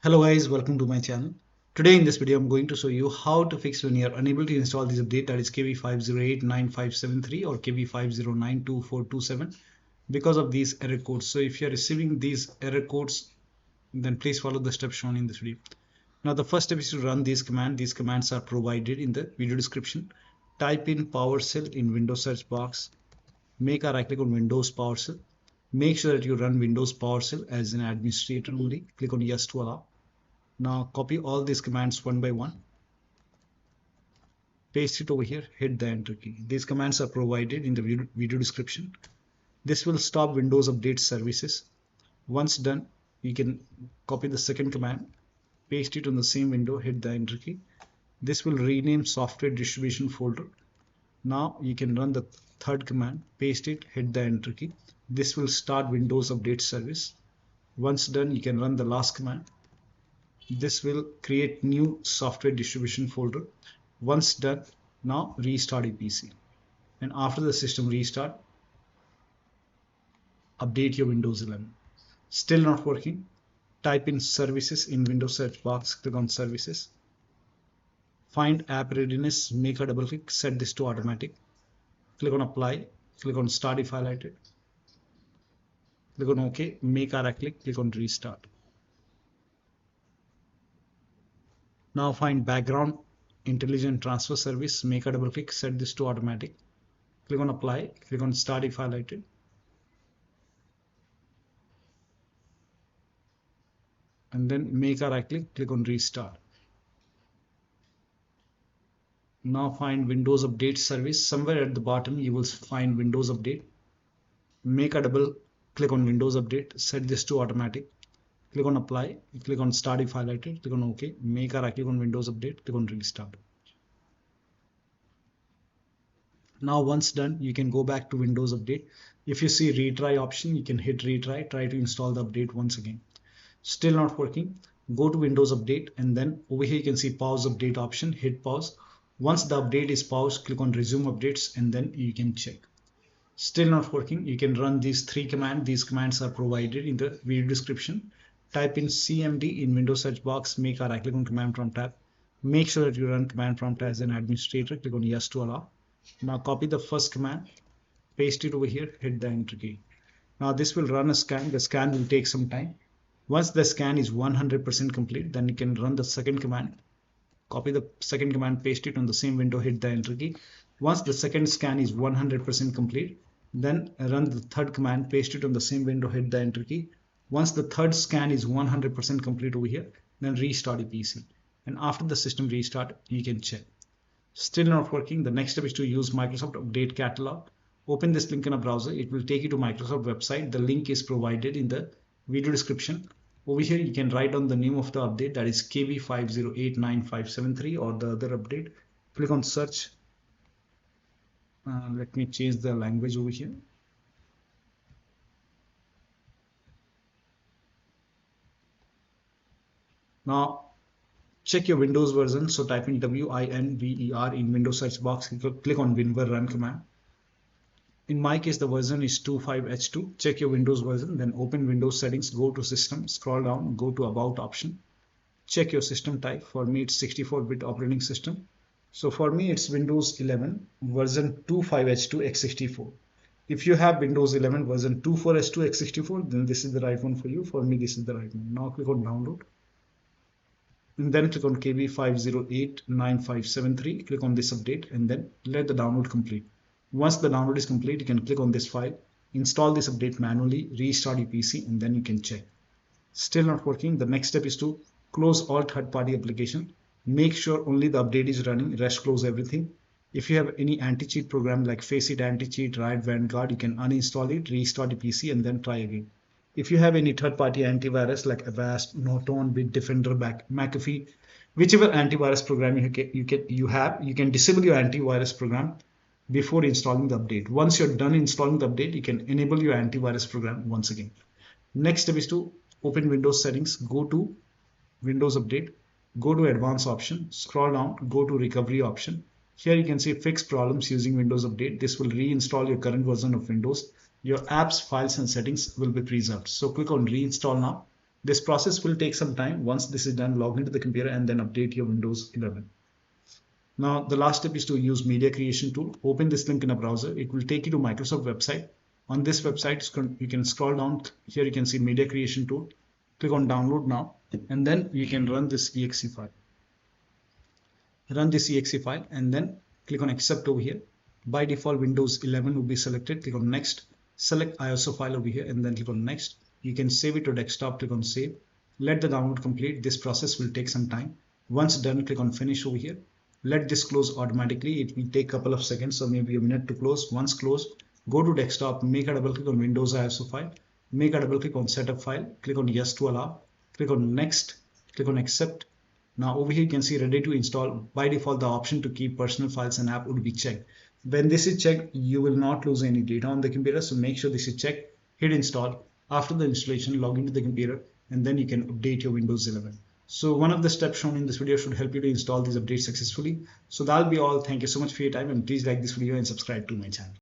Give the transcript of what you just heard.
Hello guys, welcome to my channel. Today in this video I'm going to show you how to fix when you're unable to install this update, that is KB5089573 or KB5092427, because of these error codes. So if you're receiving these error codes, then please follow the steps shown in this video. Now the first step is to run these commands. These commands are provided in the video description. Type in PowerShell in Windows search box. Make a right click on Windows PowerShell. Make sure that you run Windows PowerShell as an administrator only. Click on yes to allow. Now copy all these commands one by one, paste it over here, hit the enter key. These commands are provided in the video description. This will stop Windows Update services. Once done, you can copy the second command, paste it on the same window, hit the enter key. This will rename software distribution folder. Now you can run the third command, paste it, hit the enter key. This will start Windows Update service. Once done, you can run the last command. This will create new software distribution folder. Once done, now restart your PC. And after the system restart, update your Windows 11. Still not working? Type in services in Windows search box, click on services. Find app readiness, make a double click, set this to automatic. Click on apply, click on start if highlighted. Click on OK, make a right click, click on restart. Now find background intelligent transfer service, make a double click, set this to automatic. Click on apply, click on start if highlighted. And then make a right click, click on restart. Now find Windows Update service. Somewhere at the bottom you will find Windows Update. Make a double click on Windows Update, set this to automatic. Click on apply, click on start if highlighted, click on OK, make a right click on Windows Update, click on restart. Now once done, you can go back to Windows Update. If you see retry option, you can hit retry, try to install the update once again. Still not working, go to Windows Update and then over here you can see pause update option, hit pause. Once the update is paused, click on resume updates and then you can check. Still not working, you can run these three commands. These commands are provided in the video description. Type in CMD in Windows search box, make a right click on command prompt tab. Make sure that you run command prompt as an administrator, click on yes to allow. Now copy the first command, paste it over here, hit the enter key. Now this will run a scan. The scan will take some time. Once the scan is 100% complete, then you can run the second command. Copy the second command, paste it on the same window, hit the enter key. Once the second scan is 100% complete, then run the third command, paste it on the same window, hit the enter key. Once the third scan is 100% complete over here, then restart your PC. And after the system restart, you can check. Still not working. The next step is to use Microsoft Update Catalog. Open this link in a browser. It will take you to Microsoft website. The link is provided in the video description. Over here, you can write down the name of the update, that is KB5089573 or the other update. Click on search. Let me change the language over here. Now check your Windows version. So type in WINVER in Windows search box. Click on WinVer run command. In my case, the version is 25H2. Check your Windows version. Then open Windows settings. Go to system. Scroll down. Go to about option. Check your system type. For me, it's 64-bit operating system. So for me, it's Windows 11 version 25H2 x64. If you have Windows 11 version 24H2 x64, then this is the right one for you. For me, this is the right one. Now click on download. And then click on KB5089573. Click on this update and then let the download complete. Once the download is complete, you can click on this file, install this update manually, restart your PC, and then you can check. Still not working. The next step is to close all third-party application. Make sure only the update is running, rest close everything. If you have any anti-cheat program like Faceit Anti-Cheat, Riot Vanguard, you can uninstall it, restart your PC, and then try again. If you have any third-party antivirus like Avast, Norton, Bitdefender, McAfee, whichever antivirus program you can disable your antivirus program before installing the update. Once you're done installing the update, you can enable your antivirus program once again. Next step is to open Windows settings, go to Windows Update, go to Advanced option, scroll down, go to Recovery option. Here you can see fix problems using Windows Update. This will reinstall your current version of Windows. Your apps, files, and settings will be preserved. So click on reinstall now. This process will take some time. Once this is done, log into the computer and then update your Windows 11. Now, the last step is to use media creation tool. Open this link in a browser. It will take you to Microsoft website. On this website, you can scroll down. Here you can see media creation tool. Click on download now, and then you can run this exe file. Run this exe file and then click on accept over here. By default, Windows 11 will be selected. Click on next. Select ISO file over here and then click on next. You can save it to desktop. Click on save. Let the download complete. This process will take some time. Once done, click on finish over here. Let this close automatically. It will take a couple of seconds, so maybe a minute to close. Once closed, go to desktop, make a double click on Windows ISO file, make a double click on setup file, click on yes to allow, click on next, click on accept. Now over here you can see ready to install. By default, the option to keep personal files and app would be checked. When this is checked, you will not lose any data on the computer, so make sure this is checked. Hit install. After the installation, log into the computer and then you can update your Windows 11. So one of the steps shown in this video should help you to install these updates successfully. So that'll be all. Thank you so much for your time, and please like this video and subscribe to my channel.